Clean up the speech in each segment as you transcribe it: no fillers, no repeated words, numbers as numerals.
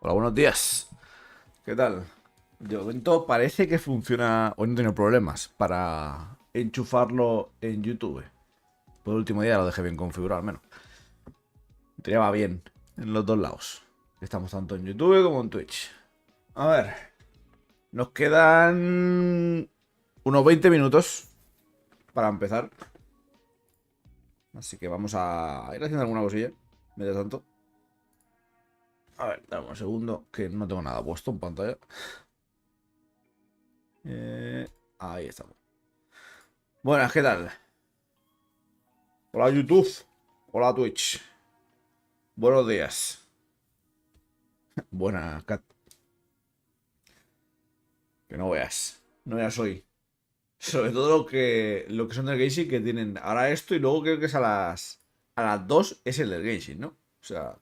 Hola, buenos días. ¿Qué tal? De momento parece que funciona. Hoy no he tenido problemas para enchufarlo en YouTube. Por el último día lo dejé bien configurado, al menos. Ya va bien en los dos lados. Estamos tanto en YouTube como en Twitch. A ver. Nos quedan unos 20 minutos para empezar. Así que vamos a ir haciendo alguna cosilla. Mientras tanto. A ver, dame un segundo, que no tengo nada puesto en pantalla. Ahí estamos. Buenas, ¿qué tal? Hola YouTube. Hola Twitch. Buenos días. Buenas, Cat. Que no veas. No veas hoy. Sobre todo lo que son del Genshin que tienen ahora esto y luego creo que es a las 2 es el del Genshin, ¿no? O sea,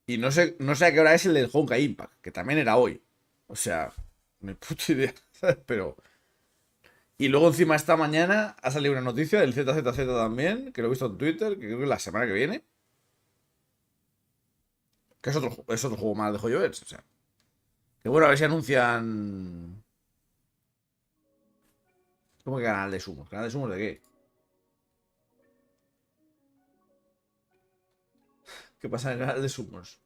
y no sé a qué hora es el del Honkai Impact, que también era hoy. O sea, ni puta idea, ¿sabes? Pero y luego encima esta mañana ha salido una noticia del ZZZ también, que lo he visto en Twitter, que creo que es la semana que viene, que es otro juego más de Joyoverse, o sea, que bueno, a ver si anuncian. ¿Cómo que canal de sumos? ¿Canal de sumos de qué? ¿Qué pasa en el canal de sumos?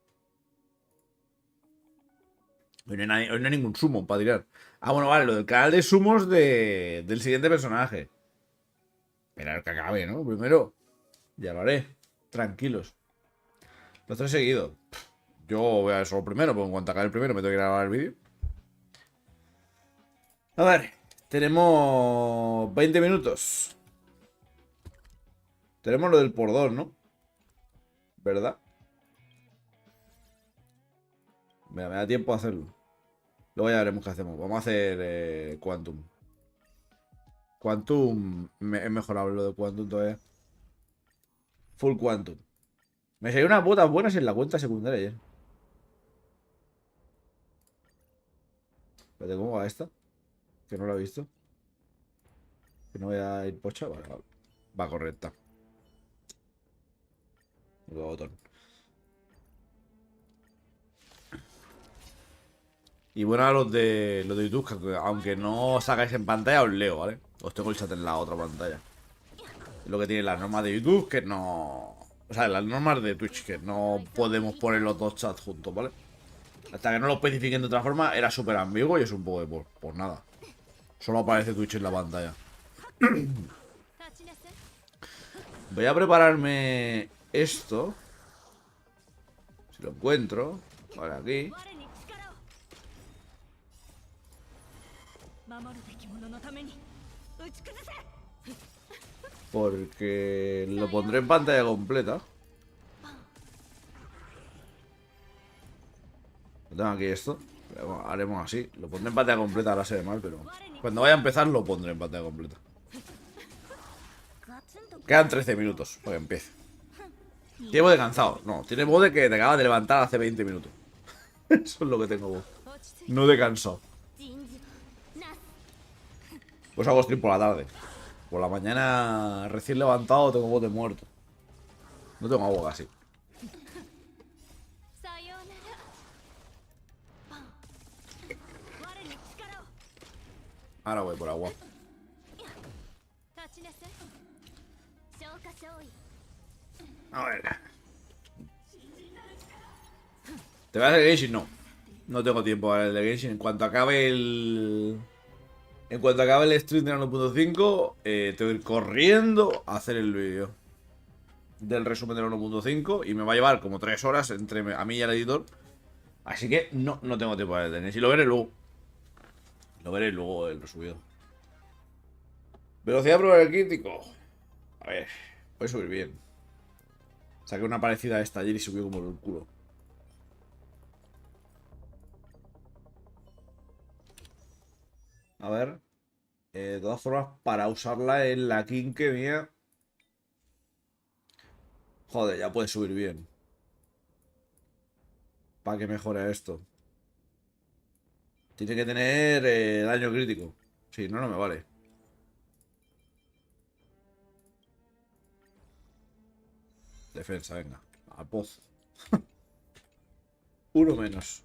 Hoy no hay ningún sumo para tirar. Ah, bueno, vale, lo del canal de sumos del siguiente personaje. Esperar que acabe, ¿no? Primero, ya lo haré. Tranquilos. Los tres seguidos. Yo voy a ver solo primero, porque en cuanto acabe el primero me tengo que grabar el vídeo. A ver, tenemos 20 minutos. Tenemos lo del por dos, ¿no? ¿Verdad? Mira, me da tiempo a hacerlo. Luego ya veremos qué hacemos. Vamos a hacer Quantum. Quantum. Es mejorable lo de Quantum todavía. Full Quantum. Me salió unas botas buenas en la cuenta secundaria ayer. Espérate, ¿cómo va esta? Que no la he visto. Que no voy a ir pocha. Vale, vale. Va correcta. El botón. Y bueno, a los de YouTube, que aunque no sacáis en pantalla, os leo, ¿vale? Os tengo el chat en la otra pantalla. Es lo que tienen las normas de YouTube, que no. O sea, las normas de Twitch, que no podemos poner los dos chats juntos, ¿vale? Hasta que no lo especifiquen de otra forma, era súper ambiguo y es un poco de por nada. Solo aparece Twitch en la pantalla. Voy a prepararme esto. Si lo encuentro. Vale, aquí. Porque lo pondré en pantalla completa. Tengo aquí esto. Haremos así. Lo pondré en pantalla completa, ahora se ve mal, pero cuando vaya a empezar lo pondré en pantalla completa. Quedan 13 minutos para que empiece. Tiene voz de cansado. No, tiene voz de que te acabas de levantar hace 20 minutos. Eso es lo que tengo voz. No de cansado. Pues hago stream por la tarde. Por la mañana recién levantado tengo voz de muerto. No tengo agua casi. Ahora voy por agua. A ver. ¿Te vas al Genshin? No. No tengo tiempo para el de Genshin. En cuanto acabe el stream de la 1.5, tengo que ir corriendo a hacer el vídeo del resumen de la 1.5 y me va a llevar como 3 horas entre a mí y al editor. Así que no tengo tiempo para el de Genshin. Lo veré luego. Lo veré luego el resubido. Velocidad probar el crítico. A ver, puede subir bien. Saqué una parecida a esta ayer y subió como el culo. A ver. De todas formas, para usarla en la Kinke mía. Joder, ya puede subir bien. Para que mejore esto. Tiene que tener daño crítico. Si no, no me vale. Defensa, venga. Al pozo. Uno menos.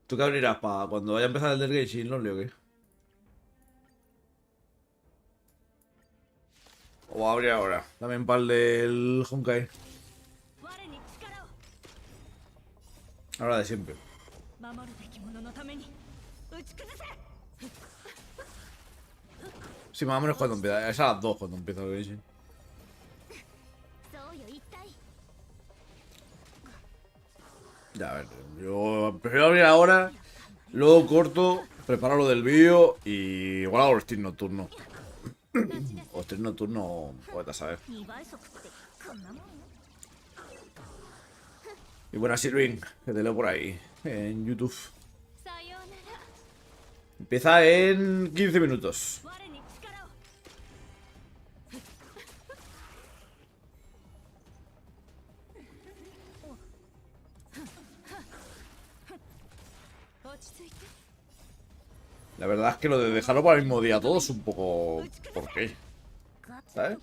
¿Tú qué abrirás para cuando vaya a empezar el desgage, no leo qué? O va a abrir ahora. También para el del Honkai. Ahora de siempre. Sí, más o menos cuando empieza. Es a las 2 cuando empieza el desgage. Ya, a ver. Yo prefiero abrir ahora. Luego corto. Preparo lo del vídeo. Y igual hago el stream nocturno. O stream nocturno. Puedes saber. Y buena Sirving, que te leo por ahí, en YouTube. Empieza en 15 minutos. La verdad es que lo de dejarlo para el mismo día todo es un poco... ¿Por qué? ¿Sabes?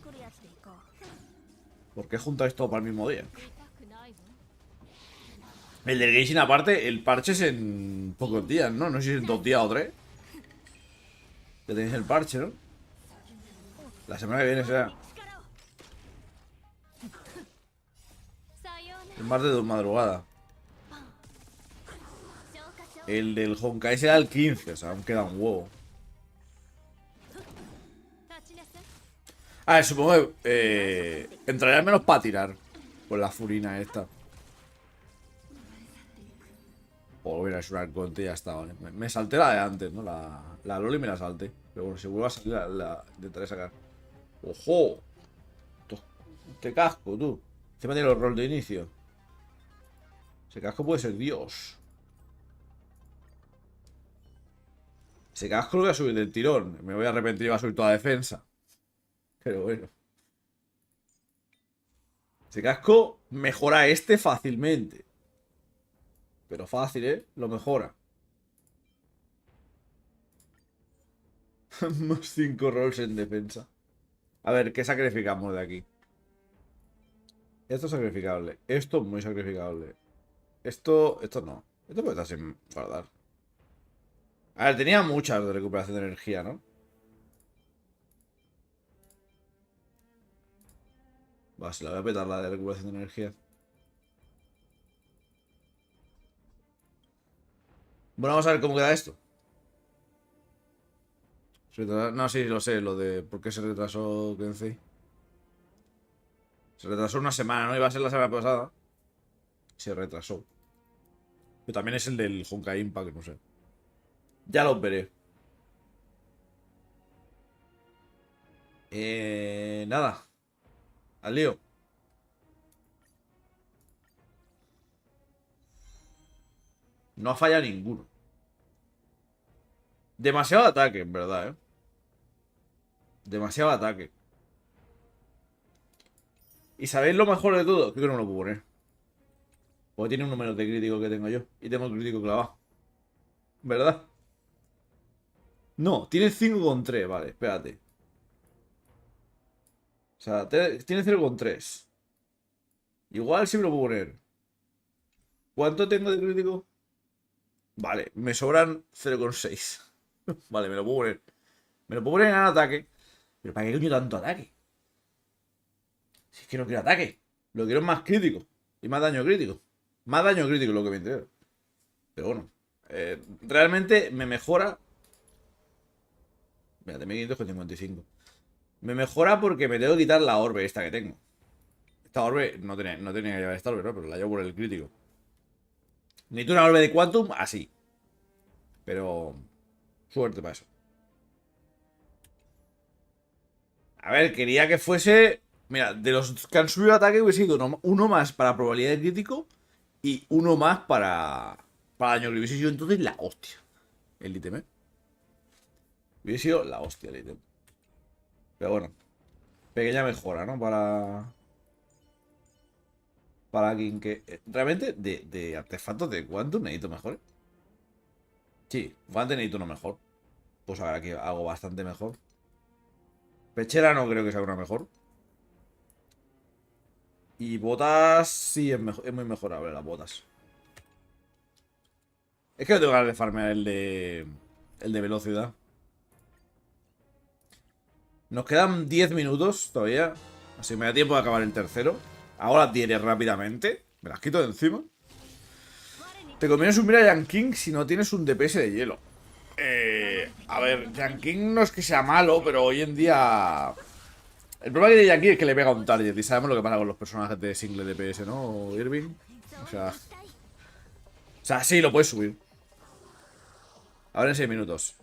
¿Por qué juntáis todo para el mismo día? El del Genshin aparte, el parche es en pocos días, ¿no? No sé si es en 2 días o 3. Ya tenéis el parche, ¿no? La semana que viene será. El martes de madrugada. El del Honkai será el 15, o sea, aún queda un huevo. A ver, supongo que entraría al menos para tirar. Con la furina esta. O mira, es una conte y ya está, vale. Me salté la de antes, ¿no? La Loli me la salté. Pero bueno, si vuelvo a salir, la intentaré sacar. ¡Ojo! ¡Qué casco, tú! Encima tiene el rol de inicio. Ese casco puede ser Dios. Ese casco lo voy a subir del tirón. Me voy a arrepentir y va a subir toda defensa. Pero bueno. Ese casco mejora este fácilmente. Pero fácil, ¿eh? Lo mejora. Más 5 rolls en defensa. A ver, ¿qué sacrificamos de aquí? Esto es sacrificable. Esto muy sacrificable. Esto no. Esto puede estar sin guardar. A ver, tenía muchas de recuperación de energía, ¿no? Va, se la voy a petar la de recuperación de energía. Bueno, vamos a ver cómo queda esto. No, sí, lo sé, lo de por qué se retrasó Kensei. Se retrasó una semana, ¿no? Iba a ser la semana pasada. Se retrasó. Pero también es el del Honkai Impact, no sé. Ya lo veré. Nada. Al lío. No ha fallado ninguno. Demasiado ataque, en verdad, ¿eh? Demasiado ataque. ¿Y sabéis lo mejor de todo? Creo que no me lo puedo poner. Porque tiene un número de crítico que tengo yo. Y tengo el crítico clavado. ¿Verdad? No, tiene 5,3. Vale, espérate. O sea, tiene 0,3. Igual sí me lo puedo poner. ¿Cuánto tengo de crítico? Vale, me sobran 0,6. Vale, me lo puedo poner. Me lo puedo poner en ataque. Pero ¿para qué coño tanto ataque? Si es que no quiero ataque. Lo quiero más crítico. Y más daño crítico. Más daño crítico es lo que me interesa. Pero bueno. Realmente me mejora. Mira, 1555. Me mejora porque me tengo que quitar la orbe esta que tengo. Esta orbe no tenía que llevar esta orbe, ¿no? Pero la llevo por el crítico. Necesito una orbe de Quantum así. Pero... Suerte para eso. A ver, quería que fuese... Mira, de los que han subido ataque hubiese sido uno más para probabilidad de crítico y uno más para daño crítico. Hubiese sido entonces la hostia. El ítem, ¿eh? Hubiese sido la hostia el ítem. Pero bueno. Pequeña mejora, ¿no? Para quien que... Realmente, de artefactos de Quantum necesito mejor. Sí, Quantum necesito uno mejor. Pues ahora que hago bastante mejor. Pechera no creo que sea una mejor. Y botas, sí, es muy mejorable las botas. Es que no tengo ganas de farmear el de velocidad. Nos quedan 10 minutos todavía. Así me da tiempo de acabar el tercero. Ahora tienes rápidamente. Me las quito de encima. Te conviene subir a Yanking si no tienes un DPS de hielo. A ver, Yanking no es que sea malo, pero hoy en día... El problema que tiene Yanking es que le pega un target. Y sabemos lo que pasa con los personajes de single DPS, ¿no? Irving. O sea, sí, lo puedes subir. Ahora en 6 minutos.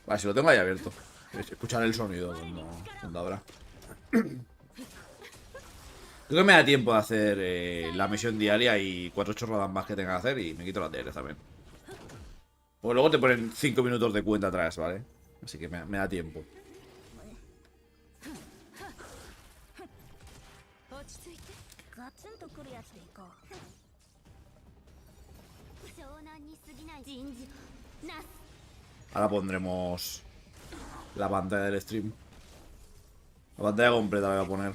Vale, si lo tengo ahí abierto. Escuchar el sonido cuando abra. Creo que me da tiempo de hacer la misión diaria y 4 chorradas más que tenga que hacer y me quito las diarias también. O luego te ponen 5 minutos de cuenta atrás, ¿vale? Así que me da tiempo. Ahora pondremos la pantalla del stream. La pantalla completa la voy a poner.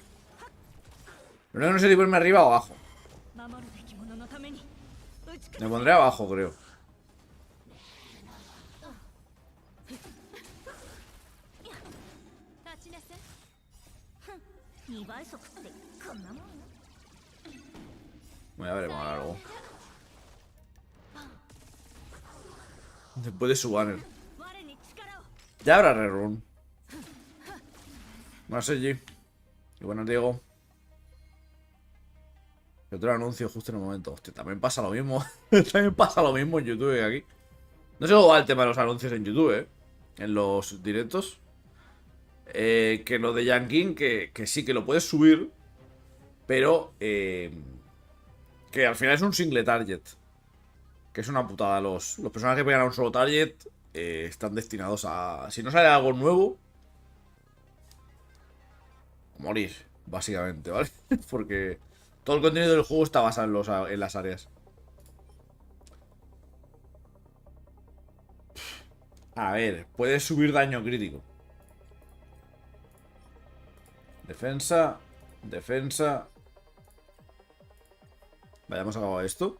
Pero no sé si ponerme arriba o abajo. Me pondré abajo, creo. Bueno, ya veremos ahora luego. Después de su banner. Ya habrá rerun. Buenas, Sergi. Y buenas, Diego. Otro anuncio justo en el momento. Hostia, también pasa lo mismo. También pasa lo mismo en YouTube que aquí. No sé cómo va el tema de los anuncios en YouTube, en los directos. Que lo de Yanking, que sí, que lo puedes subir. Pero que al final es un single target. Que es una putada. Los personajes que pegan a un solo target están destinados a... Si no sale algo nuevo, morir, básicamente, ¿vale? Porque todo el contenido del juego está basado en las áreas. A ver, puedes subir daño crítico. Defensa. Defensa. Vayamos a acabar esto.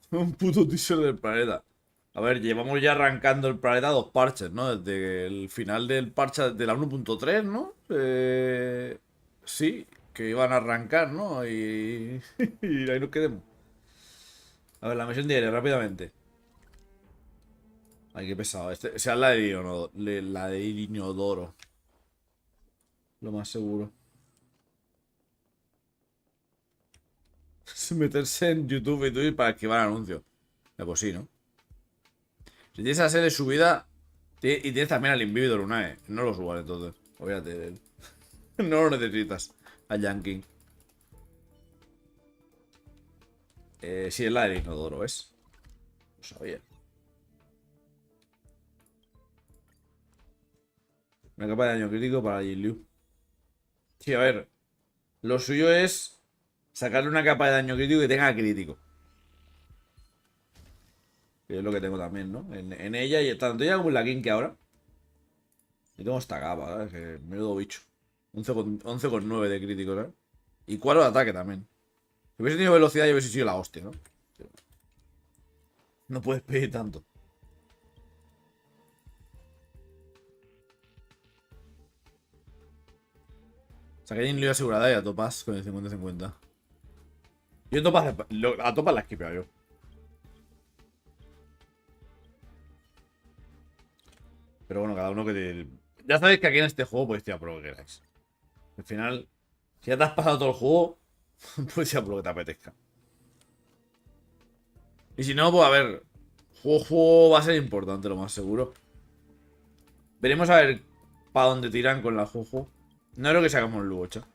Un puto teaser del planeta. A ver, llevamos ya arrancando el planeta 2 parches, ¿no? Desde el final del parche de la 1.3, ¿no? Sí, que iban a arrancar, ¿no? Y, y ahí nos quedemos. A ver, la misión diaria, rápidamente. Ay, qué pesado. Sea la de inodoro. Lo más seguro. Meterse en YouTube y Twitch para esquivar anuncios. Pues sí, ¿no? Si tienes la serie subida y tienes también al Invividor Unae, no lo subas entonces. Olvídate de él. No lo necesitas. A Yankee. Sí, es la del inodoro, ¿ves? Lo sabía. Una capa de daño crítico para Liu. Sí, a ver. Lo suyo es sacarle una capa de daño crítico que tenga crítico. Que es lo que tengo también, ¿no? En ella y tanto ella como en la King que ahora. Yo tengo esta capa, ¿sabes? Que menudo bicho. 11,9 de crítico, ¿sabes? Y 4 de ataque también. Si hubiese tenido velocidad, yo hubiese sido la hostia, ¿no? No puedes pedir tanto. Saqué Liu asegurada y a topas con el 50-50. Yo a topas la esquipeo yo. Pero bueno, cada uno que te... Ya sabéis que aquí en este juego podéis tirar por lo que queráis. Al final, si ya te has pasado todo el juego, puedes tirar por lo que te apetezca. Y si no, pues a ver, juego va a ser importante, lo más seguro. Veremos a ver para dónde tiran con la juego. No creo que sacamos lucha.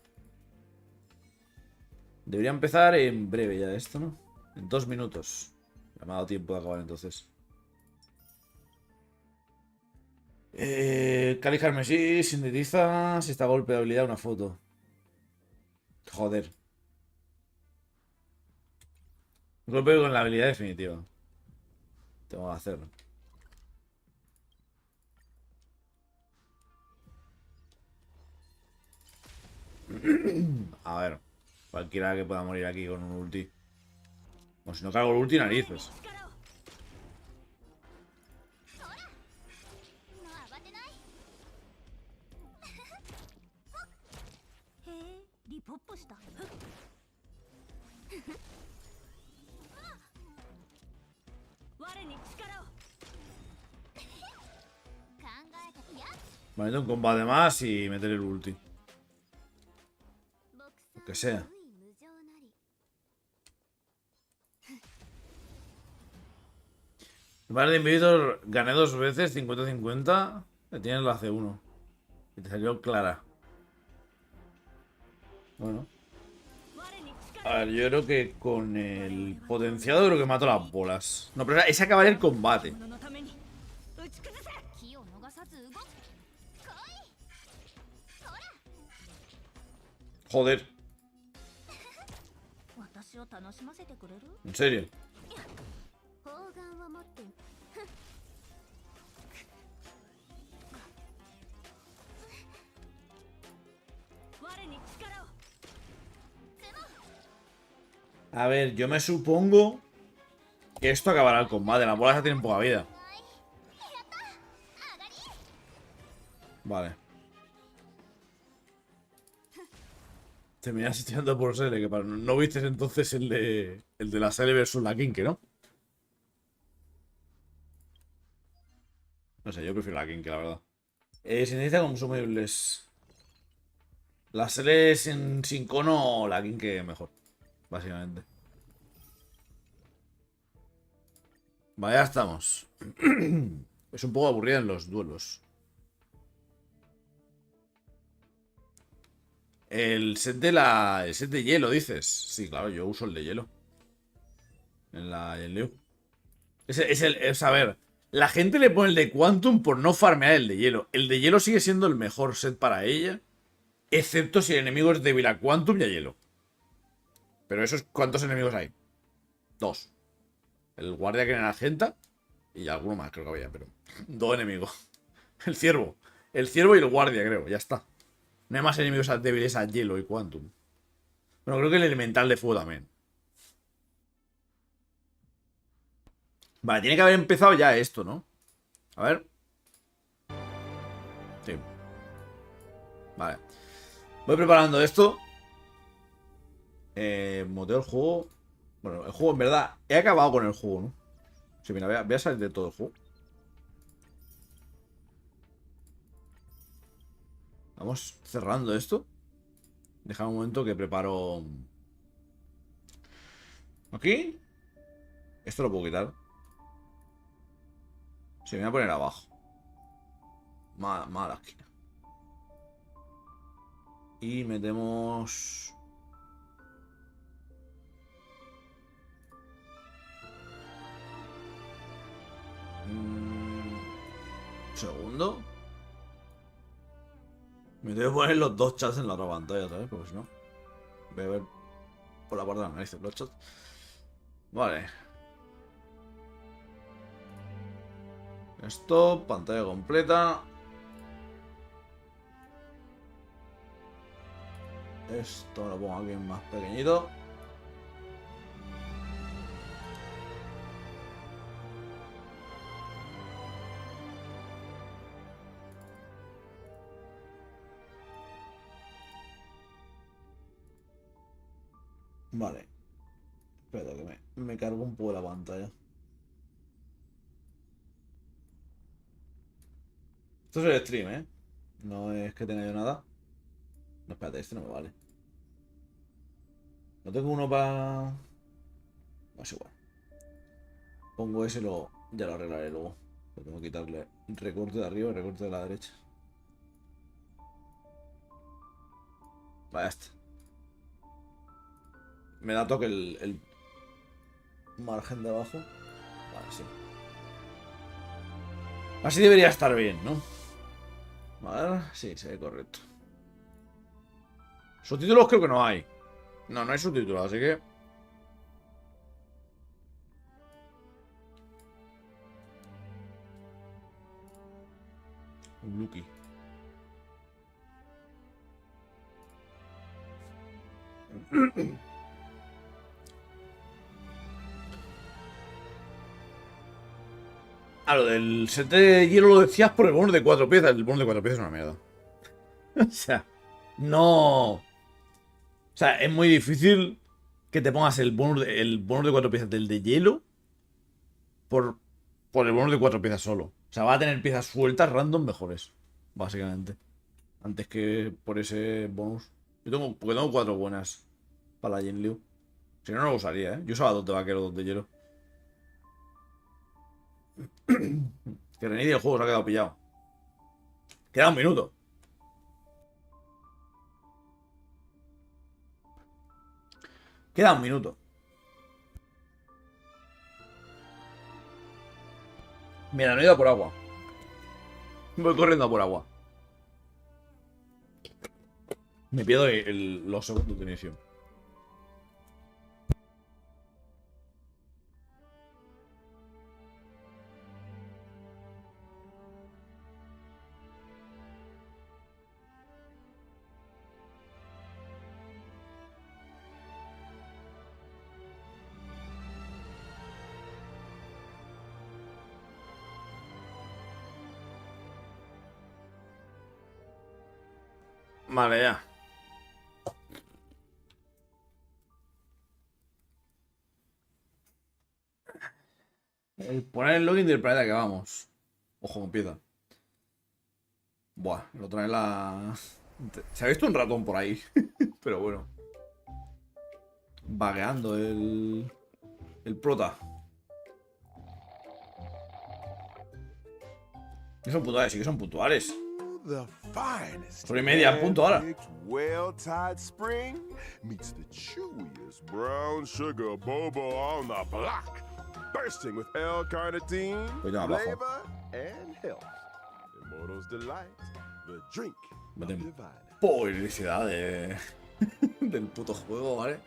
Debería empezar en breve ya esto, ¿no? En 2 minutos. Ya me ha dado tiempo de acabar entonces. Cali Carmesí sintetiza si está golpe de habilidad una foto. Joder. Golpe con la habilidad definitiva. Tengo que hacerlo. A ver. Cualquiera que pueda morir aquí con un ulti. O si no cargo el ulti, narices. Vale, meter un combate más y meter el ulti. Lo que sea. El par de Invitor gané 2 veces, 50-50. Le tienes la C1. Y te salió clara. Bueno. A ver, yo creo que con el potenciado creo que mato las bolas. No, pero ese acabaría el combate. Joder. ¿En serio? A ver, yo me supongo que esto acabará el combate. Las bolas ya tienen poca vida. Vale. Terminas tirando por Sele, que no viste entonces el de la Sele versus la Kinke, ¿no? No sé, yo prefiero la Kinke, la verdad. Se necesita consumibles. La Sele sin cono, la Kinke mejor. Básicamente. Vale, ya estamos. Es un poco aburrida en los duelos. El set El set de hielo, dices. Sí, claro, yo uso el de hielo. En Liu. Es a ver. La gente le pone el de Quantum por no farmear el de hielo. El de hielo sigue siendo el mejor set para ella. Excepto si el enemigo es débil a Quantum y a hielo. Pero esos, ¿cuántos enemigos hay? 2. El guardia que era Argenta. Y alguno más, creo que había, pero. 2 enemigos. El ciervo. El ciervo y el guardia, creo. Ya está. No hay más enemigos débiles a hielo y Quantum. Bueno, creo que el elemental de fuego también. Vale, tiene que haber empezado ya esto, ¿no? A ver. Sí. Vale. Voy preparando esto. Moteo el juego. Bueno, el juego en verdad. He acabado con el juego, ¿no? Sí, mira, voy a salir de todo el juego. Vamos cerrando esto. Deja un momento que preparo. Aquí. Esto lo puedo quitar. Sí, me voy a poner abajo. Mala esquina. Y metemos. Un segundo. Me tengo que poner los 2 chats en la otra pantalla, ¿sabes? Porque si no. Voy a ver por la parte de la nariz los chats. Vale. Esto, pantalla completa. Esto lo pongo aquí más pequeñito. Vale. Espera que me cargo un poco la pantalla. Esto es el stream, ¿eh? No es que tenga yo nada. No, espérate, este no me vale. No tengo uno para. No, es igual. Pongo ese y ya lo arreglaré luego. Tengo que quitarle recorte de arriba y recorte de la derecha. Vaya, este. Me da toque el margen de abajo. Vale, sí. Así debería estar bien, ¿no? A ver, sí, se ve correcto. Subtítulos creo que no hay. No, no hay subtítulos, así que. Un Lucky. Ah, lo del set de hielo lo decías por el bonus de 4 piezas. El bonus de 4 piezas es una mierda. O sea, no. O sea, es muy difícil que te pongas el bonus de 4 piezas del de hielo por, por el bonus de 4 piezas solo. O sea, va a tener piezas sueltas random mejores, básicamente. Antes que por ese bonus. Porque tengo 4 buenas para la Jinliu. Si no, no lo usaría, ¿eh? Yo usaba 2 de vaquero, 2 de hielo. Que René del juego se ha quedado pillado. Queda un minuto. Queda un minuto. Mira, no he ido a por agua. Voy corriendo a por agua. Me pierdo los segundos de inicio. Vale, ya. Poner el login del planeta que vamos. Ojo, me empieza. Buah, lo trae la... Se ha visto un ratón por ahí. Pero bueno. Vagueando el prota. No son puntuales, sí que son puntuales. Sobre y media, punto ahora. Well-tied spring meets the chewiest brown sugar boba on the block, bursting with L-carnitine, flavor, and health. Immortal's delight, the drink of divine. Publicidad del puto juego, ¿vale?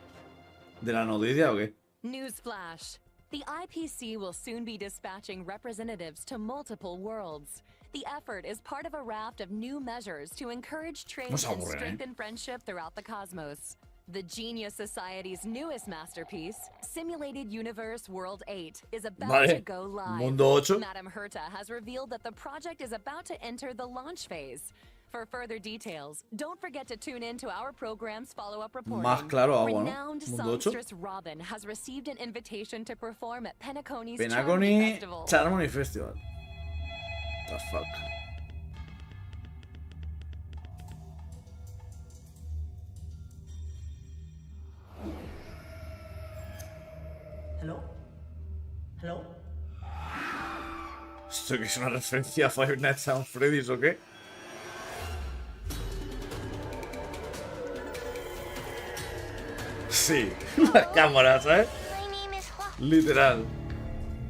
¿De la noticia o qué? Newsflash. The IPC will soon be dispatching representatives to multiple worlds. The effort is part of a raft of new measures to encourage trade and strengthen friendship throughout the cosmos. The Genius Society's newest masterpiece, Simulated Universe World 8, is about to go live. Mundo 8. Madame Herta has revealed that the project is about to enter the launch phase. For further details, don't forget to tune in to our program's follow-up reporting. Más claro agua, ¿no? Renowned Mundo 8. songstress Robin has received an invitation to perform at Penacony's Penacony Festival. Charmony Festival. The fuck. Hello? Hello? ¿Esto que es una referencia a Five Nights at Freddy's o qué? Sí, la cámara, ¿sabes? Literal.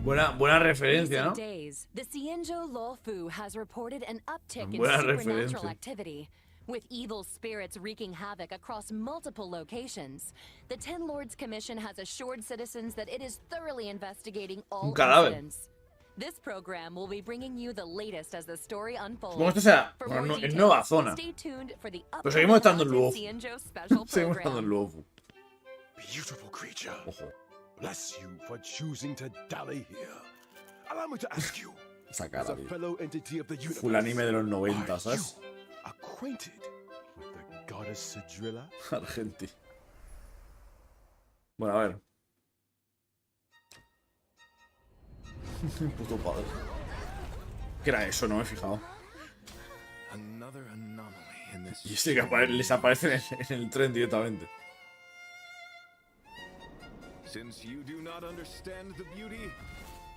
Buena referencia, ¿no? The Xianzhou Luofu has reported an uptick in Buena supernatural referencia. activity. With evil spirits wreaking havoc across multiple locations, the Ten Lords Commission has assured citizens that it is thoroughly investigating all cadáver. incidents. This program will be bringing you the latest as the story unfolds. Supongo que esto sea For bueno, more no, es details, nueva zona. stay tuned for the Pero seguimos estando en upcoming Luofu. Xianzhou special Seguimos estando en program. Luofu. Beautiful creature, Ojo, bless you for choosing to dally here. Allow me to ask you, esa as cara, a tío. fellow entity of the universe, Full anime de los 90, are ¿sabes? you acquainted with the goddess Sidrilla? Argenti. Bueno, a ver. Puto padre. ¿Qué era eso? No me he fijado. Another anomaly in this Y este que les aparece en el tren directamente. Since you do not understand the beauty,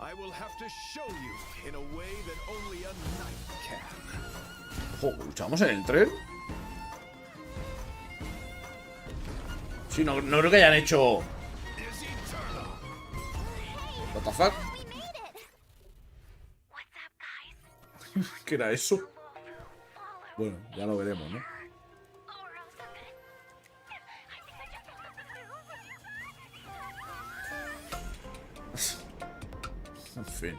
I will have to show you in a way that only a knight can. Ojo, ¿luchamos en el tren? Sí, no creo que hayan hecho... Is eternal. What the fuck? We made it! What's up, guys? ¿Qué era eso? Follow Bueno, ya lo veremos, ¿no? or else I'm gonna... I think I just found En fin.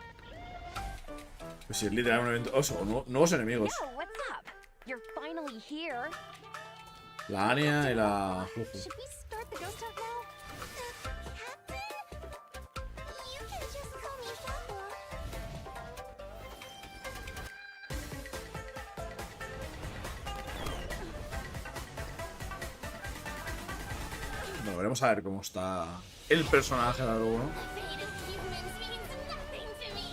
Pues si es literal un evento... Oso, nuevos enemigos. Yo, what's up? You're finally here. La Anya y la... Should we start the stuff now? Captain? You can just call me Sapo. Bueno, veremos a ver cómo está el personaje de luego, ¿no? The fate of humans means nothing to me.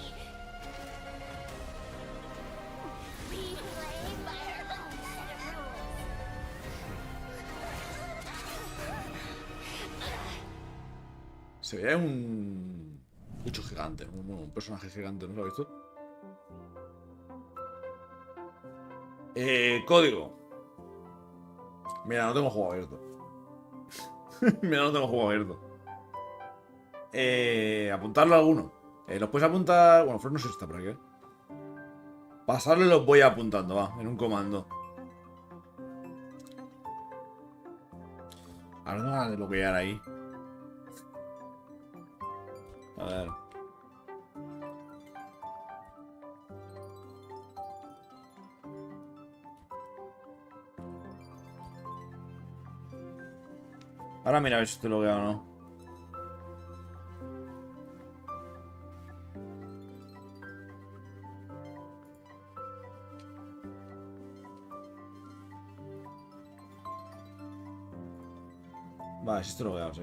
We play by our own set of rules. Se ve un bicho gigante, un personaje gigante, ¿no lo has visto? Código. Mira, no tengo juego abierto. Mira, no tengo juego abierto. Apuntarlo a alguno. Los puedes apuntar. Bueno, Fred no sé si está por aquí. Pasarlo y los voy apuntando, va, en un comando. Ahora no van a desbloquear ahí. A ver. Ahora mira a ver si te lo veo o no. Vale, si te lo veo, sí.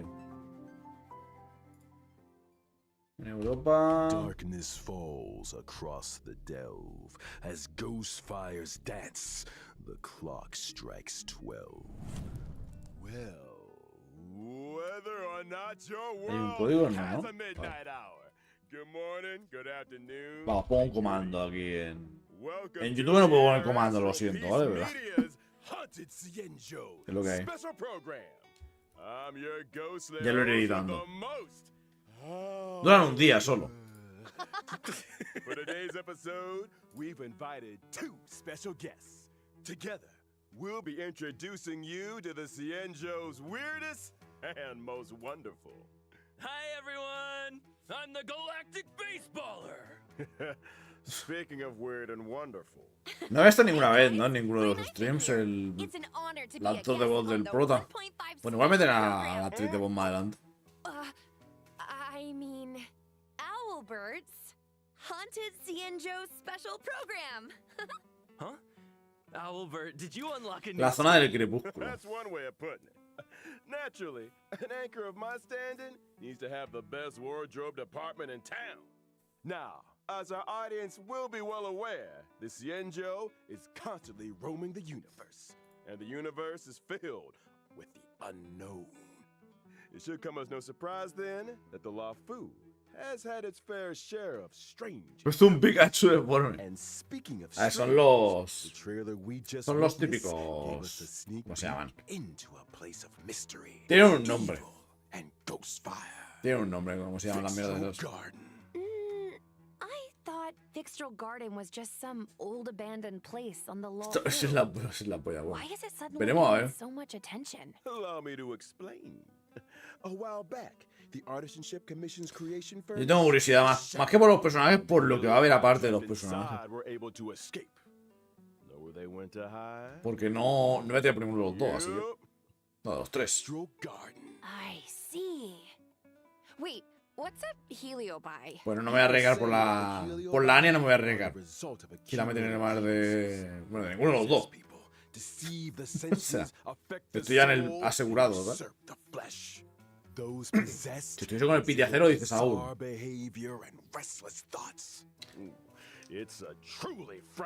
En Europa. Darkness falls across the delve as ghost fires dance. The clock strikes 12. Well, whether or not your Hay un world código, has ¿no? a midnight hour. Good morning, good afternoon. Vamos, pongo un comando aquí en. Welcome En to YouTube no puedo poner the comando, lo Astral siento, Peace ¿vale? ¿Verdad? Media's Haunted Cienjo Es lo que hay. special program. I'm your ghost Ya lo iré host with editando. the most. Duran un día solo. For today's episode, we've invited two special guests. Together, we'll be introducing you to the Cienjo's weirdest and most wonderful. Hi everyone! I'm the Galactic Baseballer! Speaking of weird and wonderful, No había estado ninguna vez, ¿no? En ninguno de los streams. El It's an honor to be la a actor de guest voz on del the prota. 1.5 Bueno, igual meten a la program. actriz de voz más adelante. I mean, Owlbert's Haunted Cienjo special program. Huh? Owlbert, did you unlock a new La zona del skill? crepúsculo. that's one way of putting it. Naturally, an anchor of my standing needs to have the best wardrobe department in town. Now, as our audience will be well aware, the Cienjo is constantly roaming the universe, and the universe is filled with the unknown. It should come as no surprise then that the Lafu has had its fair share of strange. Es un Pikachu deforme. And speaking of Ah, strange, son los. the trailer we just Son los witnessed gave us a típicos. sneak ¿Cómo se llaman? peek into a place of mystery, Tienen un nombre. evil, and ghost fire. Tiene un nombre, ¿cómo se llaman las mierdas de Fixtro esos? Garden. I thought Fixtral Garden was just some old abandoned place on the low. Esa es la polla, bueno. Why is it suddenly Veremos a getting ver. so much attention? Allow me to explain. A while back, the Artisanship Commission's creation first. Yo tengo curiosidad más que por los personajes, por lo que va a haber aparte de los personajes. Were able to escape. Know where they went to hide? Porque no me voy a por ninguno de los dos, así que. Yup, No, de los tres. Fixtro Garden. I see. Wait, what's a heliobi? Bueno, no me voy a arriesgar por la. Por la Anya no me voy a arriesgar. Si la meten en el mar de. Bueno, de ninguno de los dos. O sea, estoy ya en el asegurado, ¿verdad? Si estoy con el pitiacero, dices aún.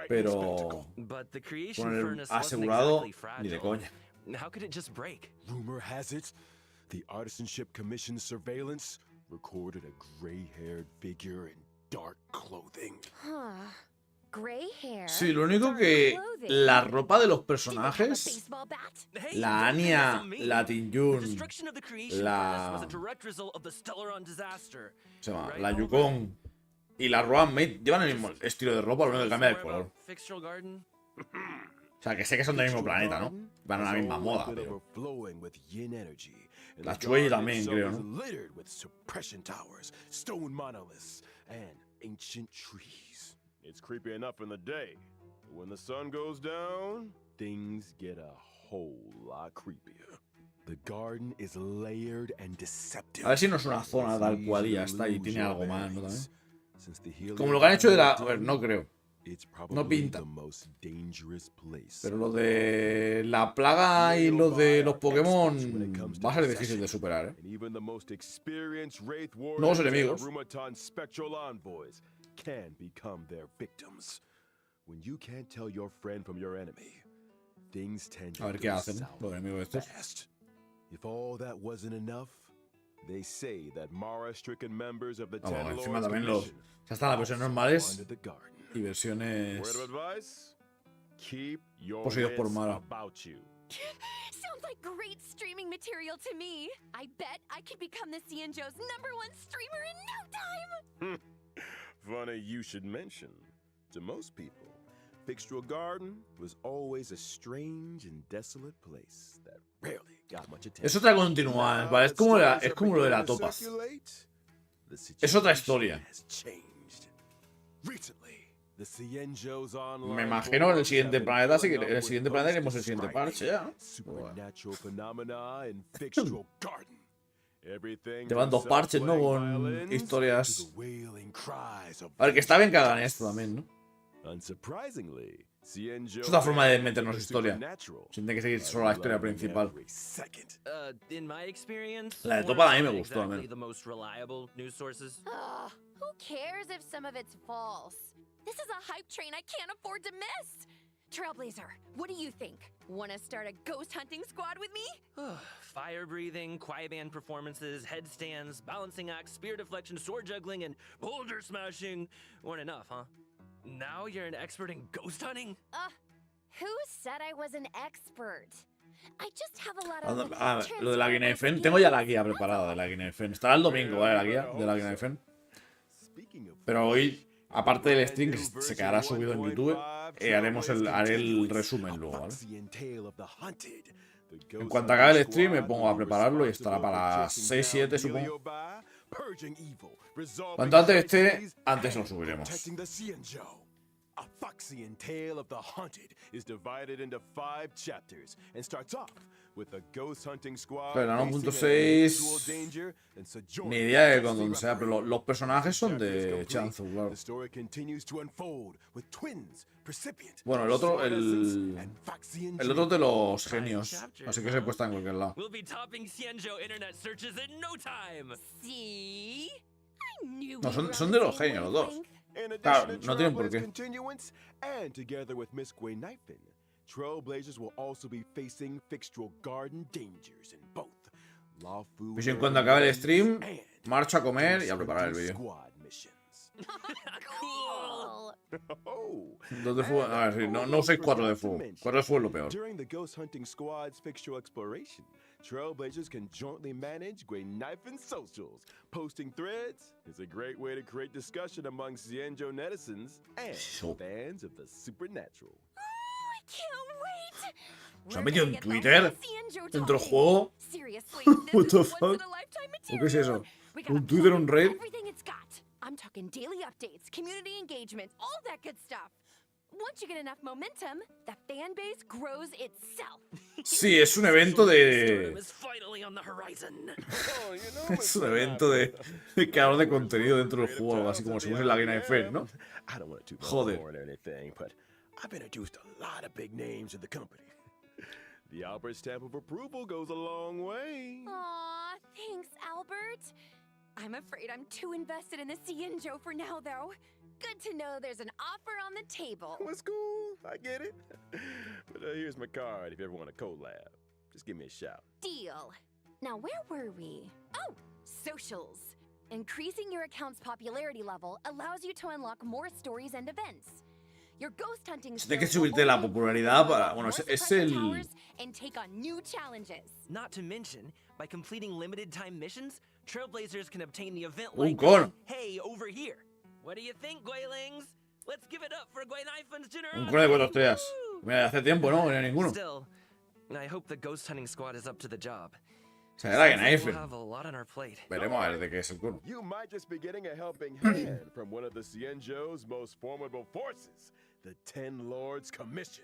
Pero. But the creation Con el furnace wasn't asegurado, exactly ni de fragile. coña. How could it just break? Rumor has it, the Artisanship Commission's surveillance recorded a gray-haired figure in dark clothing. Huh. Gray hair. Sí, lo único dark que clothing. la ropa de los Do you have a personajes, baseball bat? Hey, la don't think Anya, that's on me. la The Tinjun, destruction of the creation la- furnace was a direct result of the Stellaron disaster. se llama, Right, la Oliver? Yukon y la Roan Maid llevan el mismo estilo de ropa, lo único que cambia el Somewhere color. about Fixtral Garden? O sea, que sé que son del mismo planeta, ¿no? Van a la misma moda, pero. La Chuey también, creo, ¿no? Littered with suppression towers, stone monoliths, and ancient trees. It's creepy enough in the day, but when the sun goes down, things get a whole lot creepier. The garden is layered and deceptive. A ver si no es una zona tal cual y ya está, y tiene algo más, ¿no? También. Como lo que han hecho de la... A ver, no creo. No pinta. Pero lo de la plaga y lo de los Pokémon va a ser difícil de superar, ¿eh? Nuevos enemigos. A ver qué hacen los enemigos estos. If all that wasn't enough, they say that Mara-stricken members of the Vamos, Ten encima Lords también los... Commission Ya están las versiones normales wandered the garden. y versiones Word of advice? Keep your poseídos por wits Mara. about you. Sounds like great streaming material to me. I bet I could become the CNJO's #1 streamer in no time. Funny you should mention. To most people, Fixtral Garden was always a strange and desolate place that rarely got much attention. Es otra continuidad, ¿vale? Es como lo de la Topaz. Es otra historia. Me imagino en el siguiente planeta, sí que en el siguiente planeta iremos el siguiente parche ya. Llevan 2 parches, ¿no? Con historias. A ver, que está bien que hagan esto también, ¿no? Es otra forma de meternos historia. Sin tener que seguir solo la historia principal. La de Topaz a mí me gustó, al menos. Who cares if some of it's false? This is a hype train I can't afford to miss. Trailblazer, what do you think? Wanna start a ghost hunting squad with me? Fire breathing, quiet performances, headstands, balancing acts, spear deflection, sword juggling, and boulder smashing. Weren't enough, huh? Now you're an expert in ghost hunting? Who said I was an expert? I just have a lot of Lo de la guía de Fen. Tengo ya la guía preparada de la guía de Fen. Estará el domingo, ¿vale? La guía de la guía de Fen. Pero hoy, aparte del stream que se quedará subido en YouTube, haré el resumen luego, ¿vale? En cuanto acabe el stream me pongo a prepararlo y estará para las 6-7, supongo. Cuanto antes esté, antes lo subiremos. A Foxian Tale of the Haunted is divided into 5 chapters and starts off with a ghost hunting squad. Pero en 1.6 ni idea de cuándo sea, pero los personajes son de Chanzu, claro. Bueno, el otro de los genios, así que se puede estar en cualquier lado. No, son de los genios los dos. Claro, no tienen por qué. Pues en cuanto acabe el stream, marcho a comer y a preparar el vídeo. ¿Dónde fue? A ver, no uséis 4 de fuego. 4 de fuego es lo peor. Trailblazers can jointly manage Guaynifin socials. Posting threads is a great way to create discussion among Xianzhou netizens and fans of the supernatural. I can't wait. ¿Se ha metido en Twitter? ¿Dentro del juego? What the fuck? ¿O qué es eso? ¿Un Twitter, un raid? I'm talking daily updates, community engagement, all that good stuff. Once you get enough momentum, the fan base grows itself. Sí, es un evento de... Es un evento de creador de contenido dentro del juego, así como si fuese la Game of Fame, ¿no? Joder. I've introduced a lot of big names in the company. The Albert stamp of approval goes a long way. Aw, thanks, Albert. I'm afraid I'm too invested in the CNJO for now, though. Good to know there's an offer on the table. Well, it's cool. I get it. But here's my card if you ever want a collab. Just give me a shout. Deal. Now, where were we? Oh, socials. Increasing your account's popularity level allows you to unlock more stories and events. Your ghost hunting Tienes que subirte la popularidad para... Bueno, es el... and take on new challenges. Not to mention, by completing limited time missions, Trailblazers can obtain the event Un like cono. Hey over here. What do you think, Guaylings? Let's give it up for Guaynifon's generosity. Un cono de 4 estrellas. Mira, hace tiempo, ¿no? No había ninguno. Still, I hope the ghost hunting squad is up to the job. O sea, era Game of We'll Fame. have a lot on our plate. Veremos a ver de qué es el cono. You might just be getting a helping hand from one of the Xianzhou's most formidable forces, the Ten Lords Commission.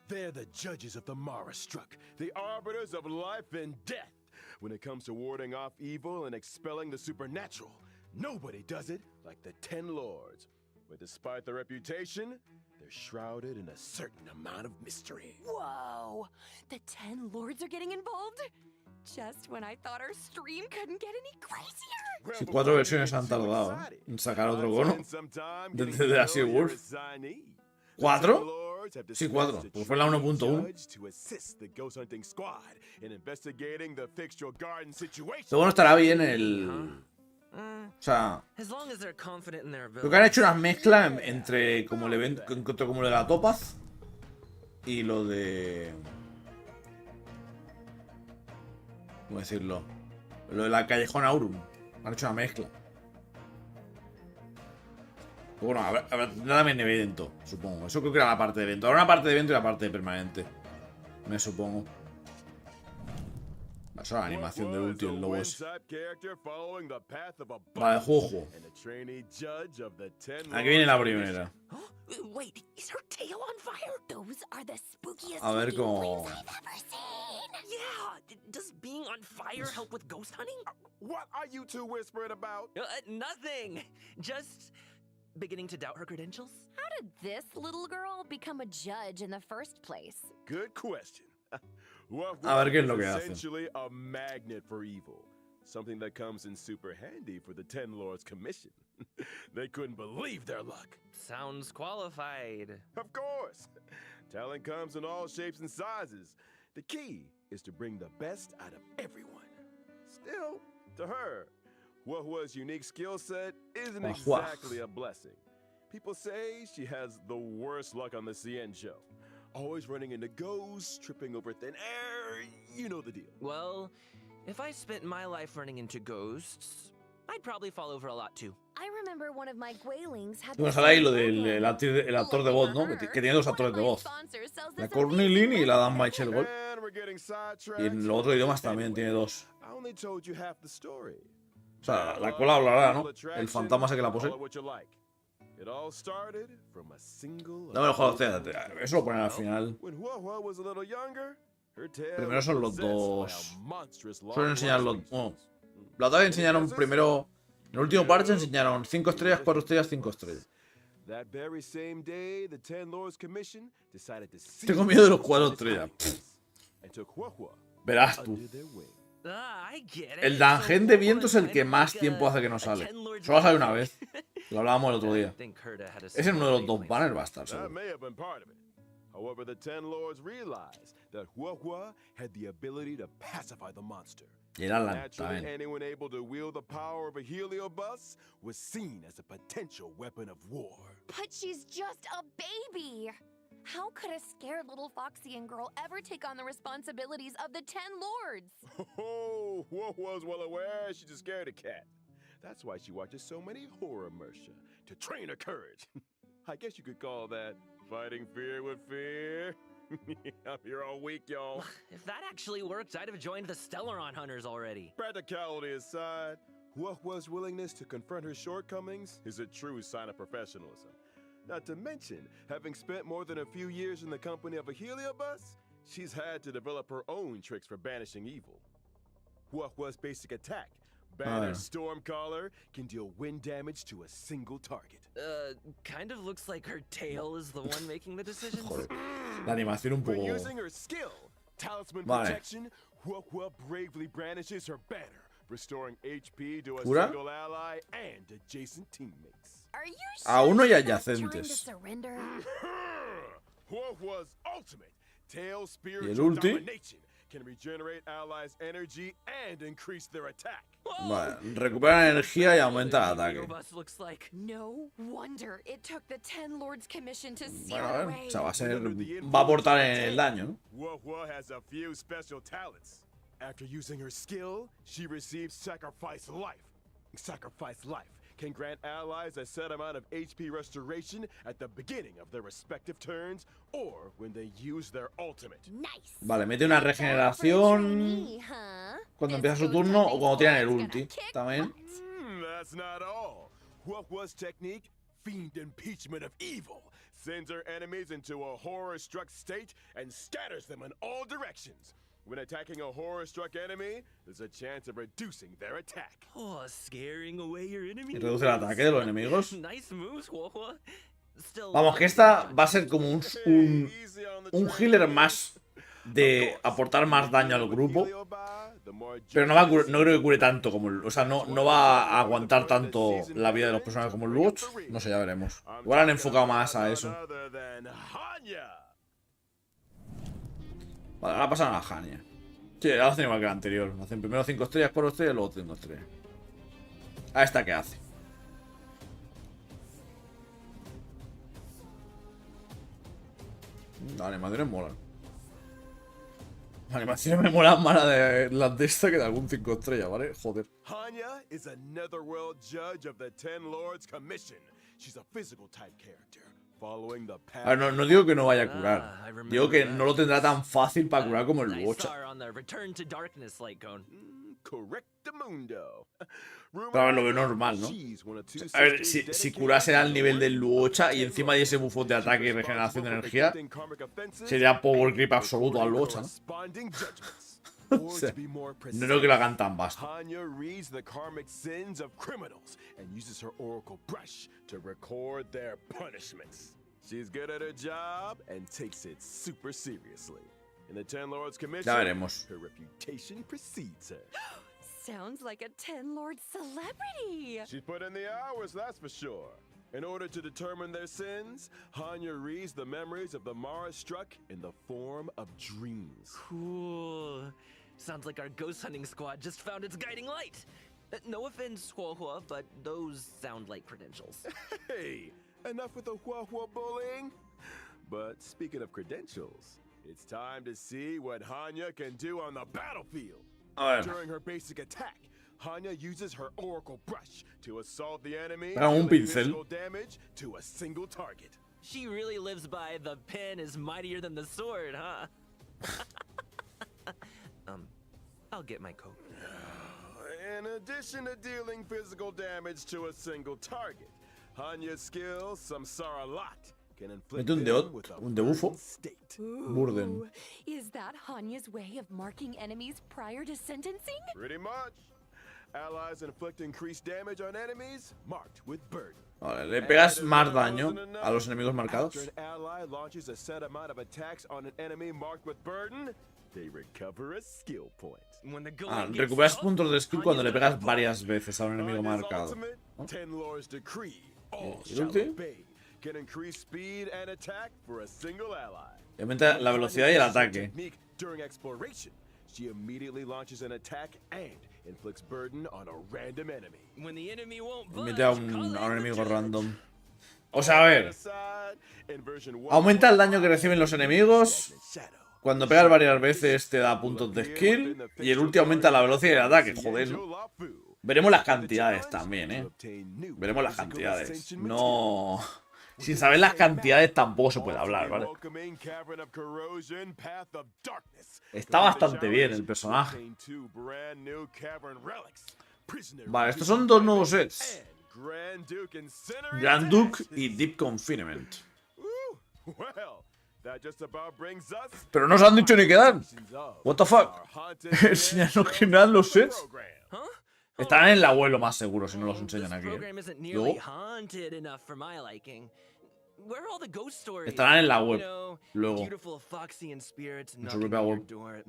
They're the judges of the Mara struck, the arbiters of life and death. When it comes to warding off evil and expelling the supernatural, nobody does it like the Ten Lords. But despite their reputation, they're shrouded in a certain amount of mystery. Whoa! The 10 Lords are getting involved? Just when I thought our stream couldn't get any crazier. Si 4 versiones han tardado en sacar otro cono desde la Seaworld. ¿4? Sí, 4, porque fue la 1.1. Luego no estará bien el... O sea, creo que han hecho una mezcla entre como el evento, como lo de la Topaz y lo de... ¿Cómo decirlo? Lo de la Callejón Aurum. Han hecho una mezcla. Bueno, habrá también evento, supongo. Eso creo que era la parte de evento. Ahora una parte de evento y la parte de permanente. Me supongo. Eso es la animación del último lobo ese. Vale, juego. Aquí viene la primera. A ver cómo... Yeah, does being on fire help with ghost hunting? What are you two whispering about? Nothing. Just beginning to doubt her credentials. How did this little girl become a judge in the first place? Good question. A ver qué es lo que hace. Essentially a magnet for evil. Something that comes in super handy for the Ten Lords Commission. They couldn't believe their luck. Sounds qualified. Of course. Talent comes in all shapes and sizes. The key is to bring the best out of everyone. Still, to her, Huahua's unique skill set isn't exactly a blessing. People say she has the worst luck on the CN show. Always running into ghosts, tripping over thin air, you know the deal. Well, if I spent my life running into ghosts, I'd probably fall over a lot too. I remember one of my Guaylings had... Bueno, ahí lo del actor de voz, ¿no? Que tiene dos actores de voz. La Courtney Lynn y la Dan Michael Gold. Y en los otros idiomas también tiene dos. O sea, la cola hablará, ¿no? El fantasma ese que la posee. Dame el juego, eso lo ponen al final. Primero son los dos. Suelen enseñar los... Bueno, la otra vez enseñaron primero... En el último parche enseñaron 5 estrellas, 4 estrellas, 5 estrellas. Tengo miedo de los 4 estrellas. Verás tú. El Dangen de viento es el que más tiempo hace que no sale. Solo sale una vez. Lo hablábamos el otro día. Es en uno de los dos banners va a estar, seguro. However, the Ten Lords realized that Huahua had the ability to pacify the monster. Naturally, anyone able to wield the power of a heliobus was seen as a potential weapon of war. But she's just a baby! How could a scared little Foxian girl ever take on the responsibilities of the 10 Lords? Oh, Huahua's well aware she's a scaredy cat. That's why she watches so many horror mercia, to train her courage. I guess you could call that fighting fear with fear. I'm here all week, y'all. If that actually worked, I'd have joined the Stellaron Hunters already. Practicality aside, Huahua's willingness to confront her shortcomings is a true sign of professionalism. Not to mention, having spent more than a few years in the company of a heliobus, she's had to develop her own tricks for banishing evil. Huahua's basic attack, Banner Stormcaller, can deal wind damage to a single target. Kind of looks like her tail is the one making the decisions. Joder, la animación un poco... Using her skill, Talisman Protection, Huahua bravely brandishes her banner, restoring HP to a single ally and adjacent teammates. Are you A uno y adyacentes. Huahua's ultimate tail ¿Y spiritual el ulti? domination can regenerate allies' energy and increase their attack. Vale, recupera energía y aumenta el ataque. No wonder it took the 10 Lords Commission to see Bueno, a ver, away. o sea, va a aportar en el daño, ¿no? Huahua has a few special talents. After using her skill, she receives Sacrifice Life. Sacrifice Life can grant allies a set amount of HP restoration at the beginning of their respective turns or when they use their ultimate. Nice. Vale, mete una regeneración cuando empieza su turno o cuando tiran el ulti. También. That's not all. Huahua's technique, Fiend Impeachment of Evil, sends her enemies into a horror-struck state and scatters them in all directions. When attacking a horror-struck enemy, there's a chance of reducing their attack. Oh, scaring away your Y enemies. reduce el ataque de los enemigos. Nice moves, Huohua. Still, Vamos, que esta va a ser como un healer más de aportar más daño al grupo. Pero no creo que cure tanto como el... O sea, no va a aguantar tanto la vida de los personajes como el Lutz. No sé, ya veremos. Igual han enfocado más a eso. Vale, ahora pasan a la Hanya. Sí, la hacen igual que la anterior. Hacen primero 5 estrellas, 4 estrellas y luego 5 estrellas. ¿A esta qué hace? Las animaciones molan. Las animaciones me molan más las de esta que de algún 5 estrellas, ¿vale? Joder. Hanya is a netherworld judge of the Ten Lords Commission. She's a physical type character. A ver, no digo que no vaya a curar. Digo que no lo tendrá tan fácil para curar como el Luocha. Pero a ver, lo veo normal, ¿no? A ver, si curase al nivel del Luocha y encima diese buffos de ataque y regeneración de energía, sería power creep absoluto al Luocha, ¿no? O sea, no creo que lo hagan tan vasto. Hanya reads the karmic sins of criminals and uses her oracle brush to record their punishments. She's good at her job and takes it super seriously. In the Ten Lords Commission, ya veremos. Her reputation precedes her. Sounds like a Ten Lord celebrity. She's put in the hours, that's for sure. In order to determine their sins, Hanya reads the memories of the Mara struck in the form of dreams. Cool. Sounds like our ghost hunting squad just found its guiding light. No offense, Huohua, but those sound like credentials. Hey, enough with the Huohua bullying. But speaking of credentials, it's time to see what Hanya can do on the battlefield. During her basic attack, Hanya uses her oracle brush to assault the enemy and deal physical damage to a single target. She really lives by the pen is mightier than the sword, huh? I'll get my coat. In addition to dealing physical damage to a single target, Hanya's skills, Samsara Lot, can inflict them with a burden state. Burden. Is that Hanya's way of marking enemies prior to sentencing? Pretty much. Allies inflict increased damage on enemies marked with burden. Vale, le pegas más daño a los enemigos marcados. After an ally launches a set amount of attacks on an enemy marked with burden, they recover a skill point. Recuperas puntos de skill cuando le pegas varias veces a un enemigo marcado. Ten Lords decree all ¿Y el shall ulti? obey. Can increase speed and attack for a single ally. Aumenta la velocidad y el ataque. During exploration, she immediately launches an attack and inflicts burden on a random enemy. When the enemy won't Mete a un enemigo random. O sea, a ver. Aumenta el daño que reciben los enemigos. Cuando pegas varias veces te da puntos de skill. Y el ulti aumenta la velocidad y el ataque. Joder, ¿no? Veremos las cantidades también, ¿eh? Veremos las cantidades. No... Sin saber las cantidades tampoco se puede hablar, ¿vale? Está bastante bien el personaje. Vale, estos son dos nuevos sets. Grand Duke y Deep Confinement. Pero no se han dicho ni qué dan. What the fuck. Enseñanos que me dan los sets. Estarán en la web lo más seguro si no los enseñan aquí. Luego estarán en la web. Luego en su propia web. Igual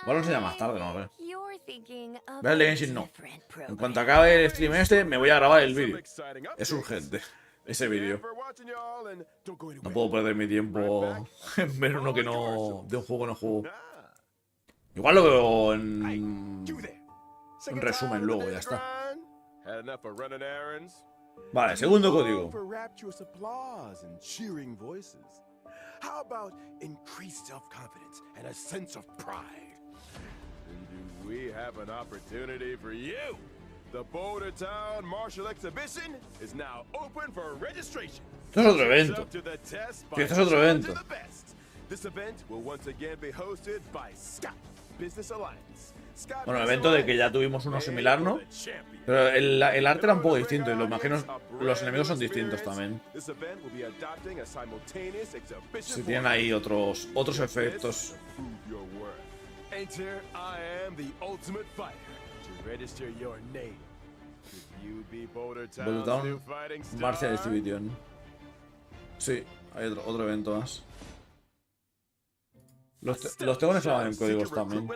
lo enseña más tarde, no sé. Ver el Genshin no. En cuanto acabe el stream este, me voy a grabar el vídeo. Es urgente ese vídeo. No puedo perder mi tiempo en ver uno que no... de un juego que no juego. Igual lo veo en resumen luego, ya está. Vale, segundo código. How about increased self-confidence and a sense of pride? And do we have an opportunity for you? The Boulder Town Martial Exhibition is now open for registration. Esto es otro evento. Sí, esto es otro evento. This event will once again be hosted by Scott Business Alliance. Bueno, el evento de que ya tuvimos uno similar, ¿no? Pero el arte era un poco distinto y los imagino los enemigos son distintos también. Si tienen ahí otros efectos. Enter I am the ultimate fighter. To register your name. You be Boulder Town's new fighting star. Martial Distribution. Sí, hay otro evento más. Los tengo en códigos también.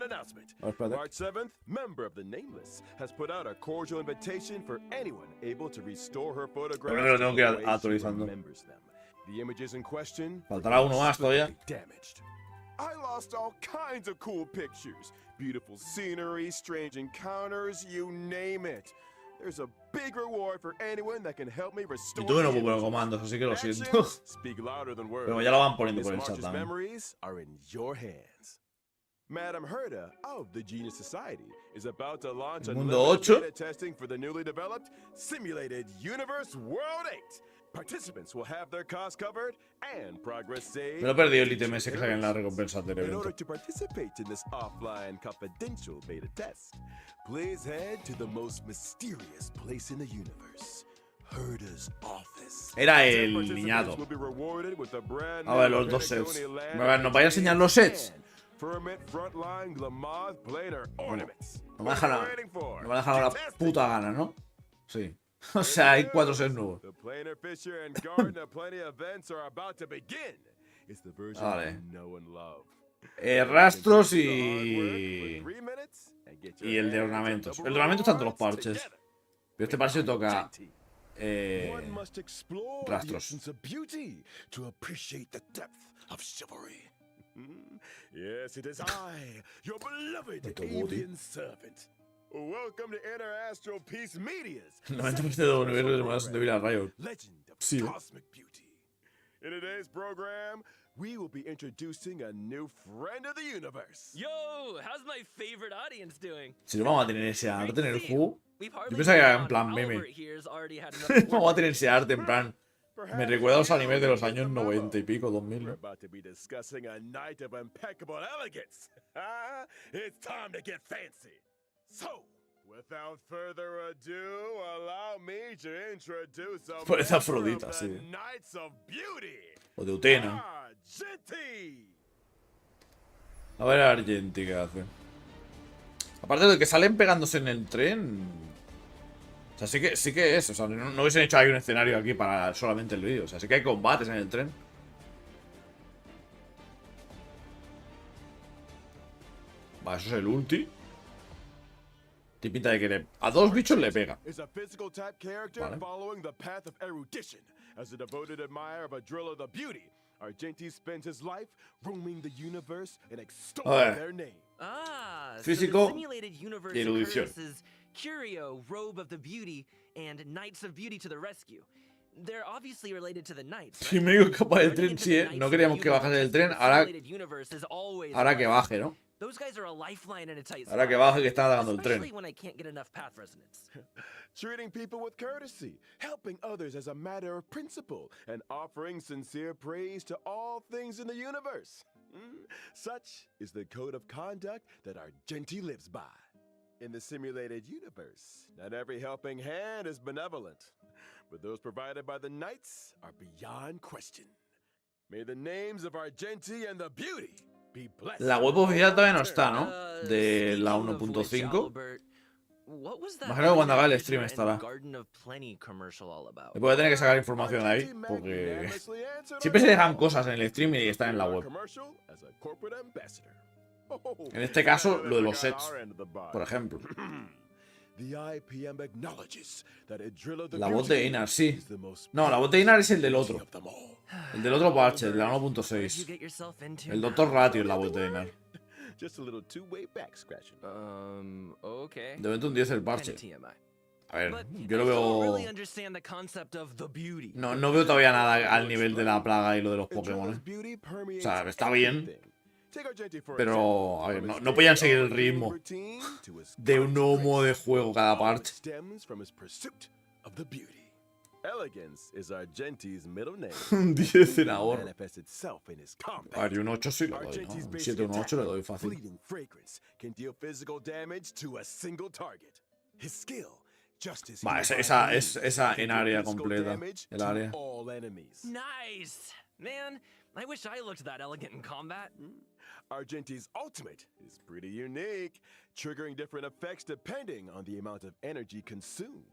A ver, March 7th, member of the Nameless has put out a cordial invitation for anyone able to restore her photographs. Primero lo tengo que ir the way she actualizando. remembers them. The images in question Faltará uno más todavía. damaged. I lost all kinds of cool pictures. Beautiful scenery, strange encounters, you name it. There's a big reward for anyone that can help me restore YouTube no the puedo poner images. comandos, así que lo siento. Actions speak louder than words. Pero ya lo van poniendo Miss por el chat March's también. memories are in your hands. Madam Herda of the Genius Society is about to launch Mundo unlimited 8. beta testing for the newly developed Simulated Universe World 8. Participants will have their costs covered and progress saved. Me lo he perdido el ítem ese que salen las recompensas del In order evento. to participate in this offline confidential beta test, please head to the most mysterious place in the universe, Herda's office. Era 10 el participants niñato. will be rewarded with a brand A ver, new los dos sets. Pentagonia land ¿Nos vais a enseñar los sets? and Firmament Frontline Glamoth Planar Ornaments. No me dejan la puta gana, ¿no? Sí. O sea, hay 4 sets nuevos. The Planar Fisher and Garden of Plenty events are about to begin. It's the version Vale. you know and love. Rastros y el de ornamentos. El de ornamentos está entre los parches. Pero este parche toca One must explore rastros. the essence of beauty to appreciate the depth of chivalry. Yes, it is I, your beloved avian servant. Welcome to Interastral Peace Media's 90% de los universos de más débil a rayo. Legend of Sí. Cosmic Beauty. In today's program, we will be introducing a new friend of the universe. Yo, how's my favorite audience doing? Si no vamos a tener ese arte en el juego. We've Yo hardly pensaba que era en gone plan on. meme. Albert here's already had enough Vamos a work. tener ese arte en plan. Me recuerda a los animes de los años 90 y pico, 2000. We're ¿no? about to be discussing a night of impeccable elegance. It's time to get fancy. So, without further ado, allow me to introduce a Parece member Afrodita, of the sí. Knights of Beauty. O de Utena. Argenti. A ver a Argenti qué hace. Aparte de que salen pegándose en el tren. O sea, sí que es. O sea, no hubiesen hecho ahí un escenario aquí para solamente el vídeo. O sea, sí que hay combates en el tren. Va, eso es el ulti. Tiene pinta de que a dos bichos le pega. Is a physical type character Vale. following the path of erudition. As a devoted admirer of Adrilla the Beauty, Argenti spends his life roaming the universe and extolling their name. Ah, Físico so the simulated universe y erudición. encompasses Curio, Robe of the Beauty, and Knights of Beauty to the rescue. They're obviously related to the Knights. Si me digo que capaz del tren, sí, no queríamos que bajase del tren. Ahora que baje, ¿no? Those guys are a lifeline in a tight Ahora que spot, baje que está atacando el especially tren. when I can't get enough path resonance. Treating people with courtesy, helping others as a matter of principle, and offering sincere praise to all things in the universe. Such is the code of conduct that Argenti lives by. In the simulated universe, not every helping hand is benevolent, but those provided by the Knights are beyond question. May the names of Argenti and the Beauty be blessed. La web oficial todavía no está, ¿no? Uh, De la speaking of which, 1.5. Albert, what was that Imagino que cuando haga el Planar stream Fisher estará. and Garden of Plenty commercial all about? Después voy a tener que sacar información de ahí. Porque siempre se dejan cosas en el stream y están en la web. En este caso, lo de los sets, por ejemplo. La voz de Einar, sí. No, la voz de Einar es el del otro. El del otro parche, el de la 1.6. El Dr. Ratio es la voz de Einar. Okay. De momento un 10 el parche. Kinda TMI. A ver, But yo lo I don't veo... really understand the concept of the beauty. No veo todavía nada al nivel de la plaga y lo de los Pokémon. O sea, está bien. Pero, a ver, no podían seguir el ritmo de un nuevo modo de juego cada parche. Elegance is Argenti's middle name. 10 en ahorro. Manifests itself in his combat. A ver, y un 8 sí le doy, ¿no? Argenti's Un basic 7 o un 8 le doy attack, fácil. Fleeting fragrance, can deal physical damage to a single target. His skill, justice. Va, esa en área completa. El área. All enemies. Nice! Man, I wish I looked that elegant in combat. Argenti's ultimate is pretty unique, triggering different effects depending on the amount of energy consumed.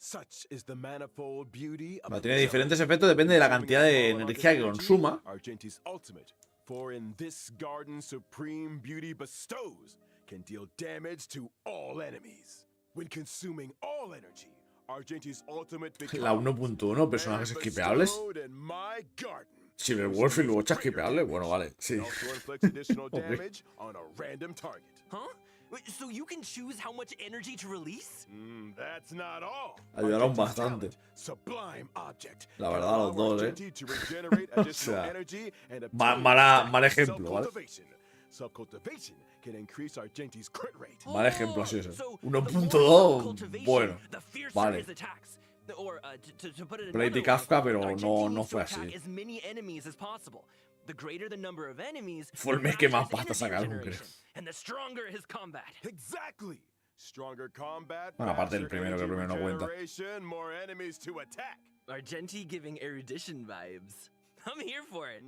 Such is the manifold beauty of Tiene diferentes efectos, depende de la cantidad de energía que consuma. Argenti's ultimate, for in this garden supreme beauty bestows, can deal damage to all enemies. When consuming all energy, Argenti's ultimate La 1.1, personajes esquipeables. Cyberwolf y luego esquipeable. Bueno, vale, sí. Okay. Huh? So you can choose how much energy to release? That's not all. Ayudaron bastante. Sublime object. La verdad, los dos, O sea, mal ejemplo, ¿vale? Self-cultivation can increase Argenti's crit rate. Mal ejemplo, así es. 1.2, bueno, vale. Play Kafka, pero no fue así. Fue el mes que más pasta sacaron, creo. Exactly. Stronger combat. Bueno, aparte del primero, que el primero no cuenta. More enemies to attack. Argenti giving erudition vibes. I'm here for it.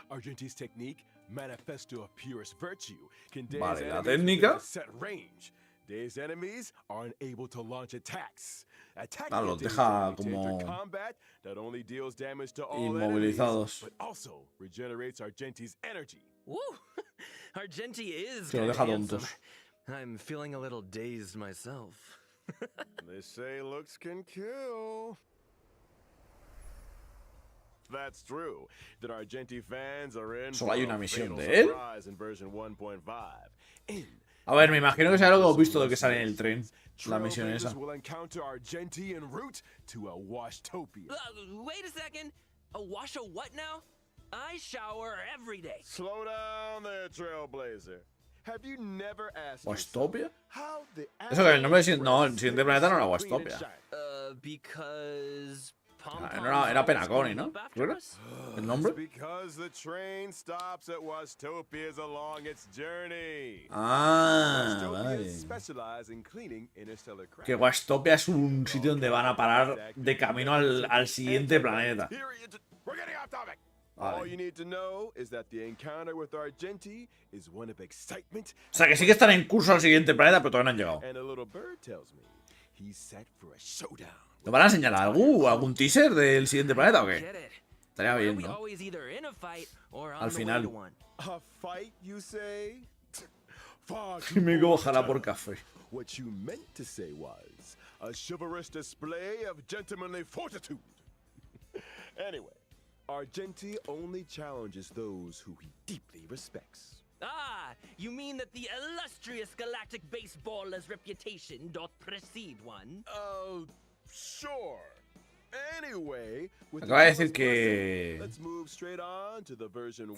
Argenti's technique, manifesto of purest virtue, can vale, la técnica. Set range. Dazed enemies are unable to launch attacks. Los deja como inmovilizados. But also regenerates Argenti's energy. Woo! Argenti is Se lo deja tontos. I'm feeling a little dazed myself. They say looks can kill. That's true. That Argenti fans are in. Solo hay una misión de él. In version 1.5. A ver, me imagino que sea algo que hemos visto de que sale en el tren. La misión esa. Wait a second. A wash a what now? I shower every day. Slow down there, Trailblazer. Have you never asked ¿Wastopia? how the Eso que el nombre de no, el siguiente planeta no era Wastopia. Because Era Penaconi, ¿no? ¿Recuerdas? ¿El nombre? Because the train stops at Wastopias along its journey. Ah, vale. Specialize in cleaning interstellar crap. Que Wastopia es un sitio donde van a parar de camino al siguiente planeta. We're getting off topic. Vale. All you need to know is that the encounter with Argenti is one of excitement. O sea, que sí que están en curso al siguiente planeta, pero todavía no han llegado. And a little bird tells me he's set for a showdown. ¿Te van a enseñar algún teaser del siguiente planeta o qué? Estaría bien, ¿no? Al final. A fight, you say? Me bajará por café. What you meant to say was a chivalrous display of gentlemanly fortitude. Anyway, Argenti only challenges those who he deeply respects. Ah, you mean that the illustrious galactic baseballer's reputation doth precede one? Sure. Anyway, acaba de decir que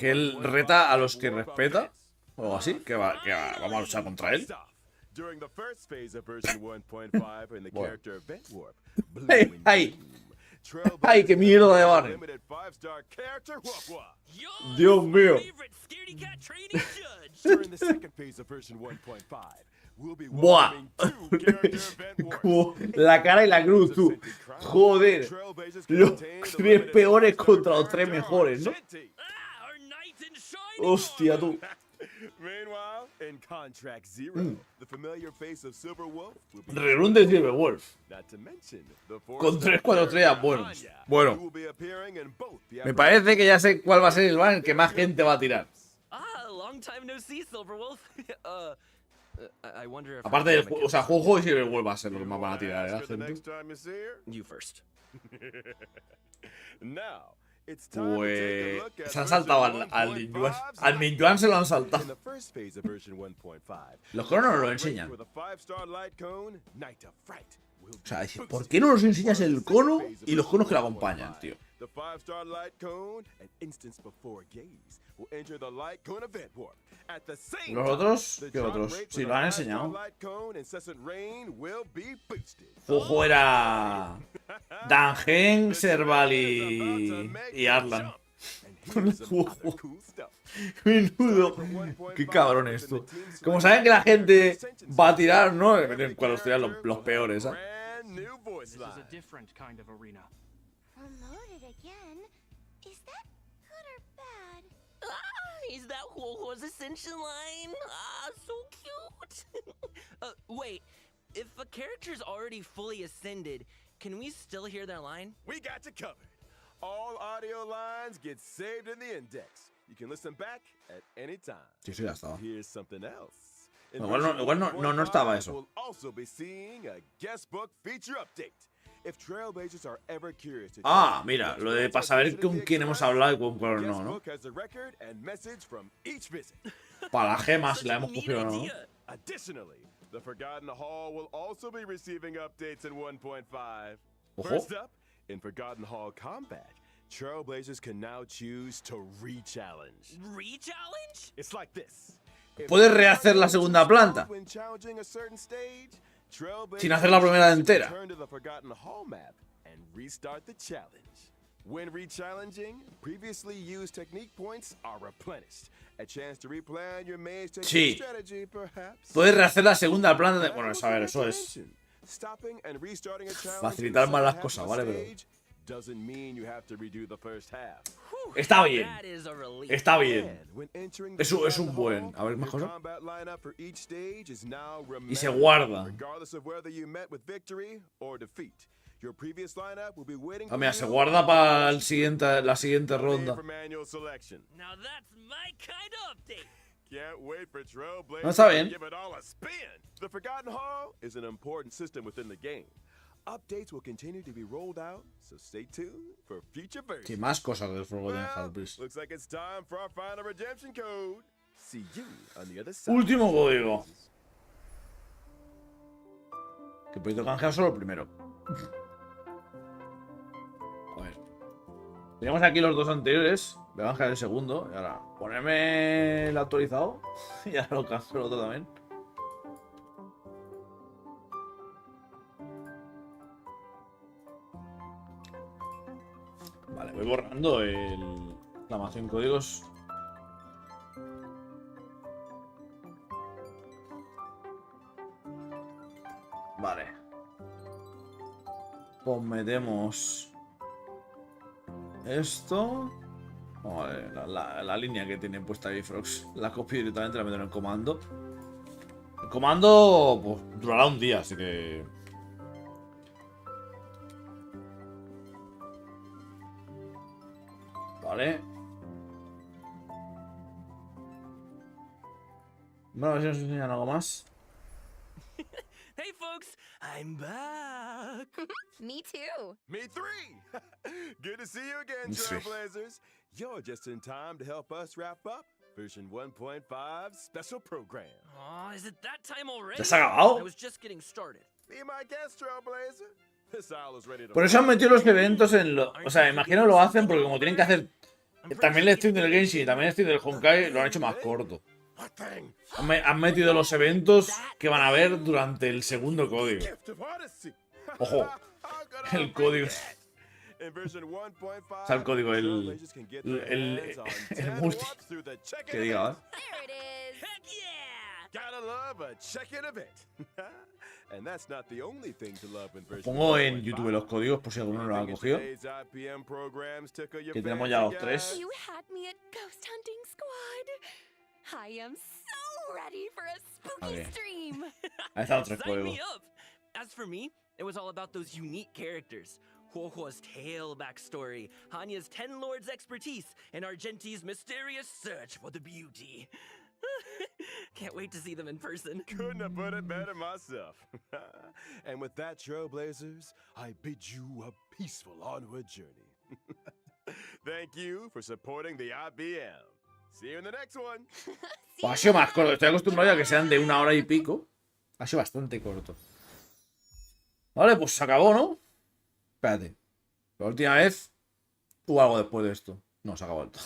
él reta a los que respeta o algo así, que vamos a luchar contra él. Bueno. ¡Ay, qué mierda de barrio! Dios mío. Buah. Como la cara y la cruz, tú. Joder. Los 3 peores contra los 3 mejores, ¿no? Hostia, tú. Rerun de Silverwolf. Con 3, 4 estrellas buenos. Bueno. Me parece que ya sé cuál va a ser el ban en el que más gente va a tirar. Aparte del juego, o sea, juego y Silverwolf va a ser lo que más van a tirar, ¿eh, gente? You first. Pues se han saltado al Ninjuan. Al Ninjuan se lo han saltado. Los conos no lo enseñan. O sea, ¿por qué no nos enseñas el cono y los conos que lo acompañan, tío? will enter the light cone event warp. At the same Los time, otros, the ¿qué jump otros? rate for Sí, the lo han last enseñado. light cone incessant rain will be boosted. Ojo, era Dangen, Serval y Arlan. Menudo. Qué cabrón esto. Como saben que la gente va a tirar, ¿no? Cuando tiran los peores, ¿eh? This is a different kind of arena. Promoted again? Is that good or bad? Is that Huohuo's ascension line? Ah, so cute. Wait, if a character's already fully ascended, can we still hear their line? We got you covered. All audio lines get saved in the index. You can listen back at any time. Sí, sí, ya estaba. Here's something else. Igual no estaba eso. We'll also be seeing a guest book feature update. If Trailblazers are ever curious to Ah, mira, lo de para saber con quién hemos hablado y con cuál no, ¿no? Para las gemas, si la hemos cogido o no. Additionally, the Forgotten Hall will also be receiving updates in 1.5. Ojo. First up, in Forgotten Hall Combat, Trailblazers can now choose to re-challenge. Re-challenge? It's like this. Puedes rehacer la segunda planta sin hacer la primera entera. Turn to the Forgotten Hall map and restart the challenge. When re-challenging, previously used technique points are replenished. A chance to replan your main strategy, perhaps. Puedes rehacer la segunda planta de... Bueno, a ver, eso es Stopping and restarting a challenge facilitar más las cosas, ¿vale? Pero doesn't mean you have to redo the first half. está bien. That is a relief. Está bien. When entering Es un buen. A ver, your más cosas. combat lineup for each stage is now Y se remembered, guarda. regardless of whether you met with victory or defeat. Your previous lineup will be waiting Ah, mira, for se you guarda para la siguiente made ronda. for manual selection. Now that's my kind of update. Can't wait for Trailblazers No, está to bien. give it all a spin. The Forgotten Hall is an important system within the game. Updates will continue to be rolled out, so stay tuned for future versions. Sí, más cosas del Forgotten Well, Hall, please. looks like it's time for our final redemption code. See you on the other side. Último código. Que puedo canjear solo el primero. A ver. Teníamos aquí los dos anteriores. Voy a canjear el segundo. Y ahora, ponerme el actualizado. Y ahora lo canjeo el otro también. Vale, voy borrando el reclamación en códigos. Vale. Pues metemos esto. Vale, la línea que tiene puesta ahí Frogs. La copio directamente, la meto en el comando. El comando pues, durará un día, así que... Vale. Bueno, a ver si nos enseñan algo más. Hey folks, I'm back. Me too. Me three. Good to see you again, Me three. Trailblazers. You're just in time to help us wrap up version 1.5 special program. Aw, is it that time already? ¿Ya se ha acabado? I was just getting started. Be my guest, Trailblazer. This isle is ready to Por eso han metido los eventos en lo... O sea, imagino lo hacen porque como tienen que hacer... También el stream del Genshin y también el stream del Honkai lo han hecho más corto. What thing? Han metido los eventos que van a ver durante el segundo código. Gift of Odyssey. Ojo, How could I el código. forget? In version 1.5, O sea, el código, Trailblazers can get their el hands on 10 multi. warps through the check-in Que diga, event. There it is. Heck yeah! Gotta love a check-in event. And that's not the only thing to love in version Pongo en 1.5. YouTube los códigos por si alguno no lo ha cogido. Today's IPM programs tickle your Que tenemos ya los fancy, tres. guys. You had me at Ghost Hunting Squad. I am so ready for a spooky Okay. stream. Ahí están los tres Sign me códigos. up! As for me, it was all about those unique characters. Huohuo's tale backstory, Hanya's Ten Lords expertise, and Argenti's mysterious search for the beauty. Can't wait to see them in person. Couldn't have put it better myself. And with that, Trailblazers, I bid you a peaceful onward journey. Thank you for supporting the IBM. See you in the next one. Pues ha sido más corto. Estoy acostumbrado a que sean de 1 hora y pico. Ha sido bastante corto. Vale, pues se acabó, ¿no? Espérate. La última vez hubo algo después de esto. No, se acabó el todo.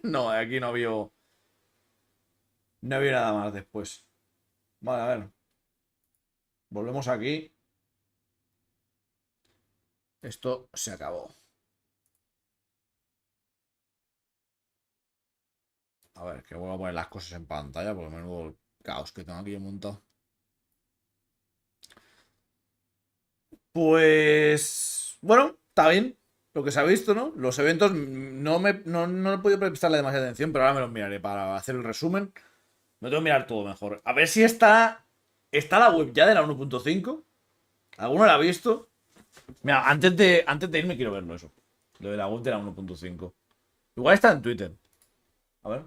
No, aquí no había nada más después. Vale, a ver. Volvemos aquí. Esto se acabó. A ver, que voy a poner las cosas en pantalla porque menudo caos que tengo aquí montado. Pues... Bueno, está bien. Lo que se ha visto, ¿no? Los eventos no he podido prestarle demasiada atención, pero ahora me los miraré para hacer el resumen. Me tengo que mirar todo mejor. A ver si está... ¿Está la web ya de la 1.5? ¿Alguno la ha visto? Mira, antes de irme quiero verlo eso. Lo de la web de la 1.5. Igual está en Twitter. A ver.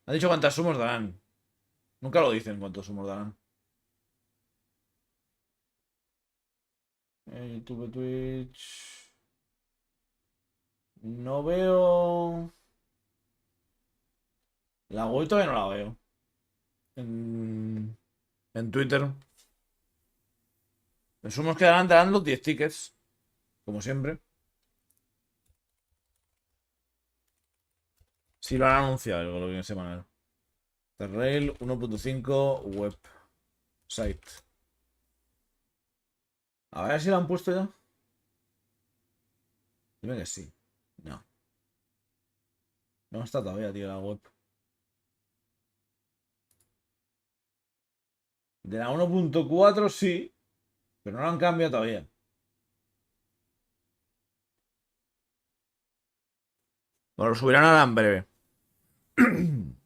Ha dicho cuántas sumos darán. Nunca lo dicen cuántos sumos darán. YouTube, Twitch. No veo... La web todavía no la veo. En Twitter. En sumos quedarán darán los 10 tickets. Como siempre. Sí lo han anunciado lo bien semanal. Terrail 1.5 website. A ver si lo han puesto ya. Dime que sí. No. No está todavía, tío, la web. De la 1.4 sí. Pero no lo han cambiado todavía. Bueno, lo subirán ahora en breve.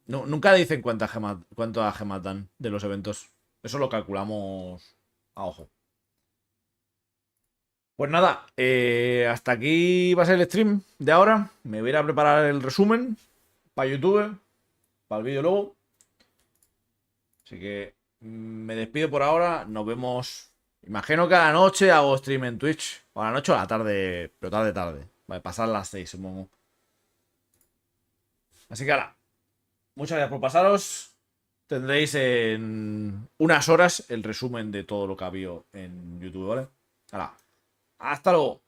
No, nunca dicen cuántas gemas dan de los eventos. Eso lo calculamos a ojo. Pues nada, hasta aquí va a ser el stream de ahora. Me voy a ir a preparar el resumen para YouTube, para el vídeo luego. Así que me despido por ahora. Nos vemos. Imagino que a la noche hago stream en Twitch. O a la noche o a la tarde, pero tarde. Vale, pasar las 6, supongo. Así que ahora, muchas gracias por pasaros. Tendréis en unas horas el resumen de todo lo que ha habido en YouTube, ¿vale? Ahora, hasta luego.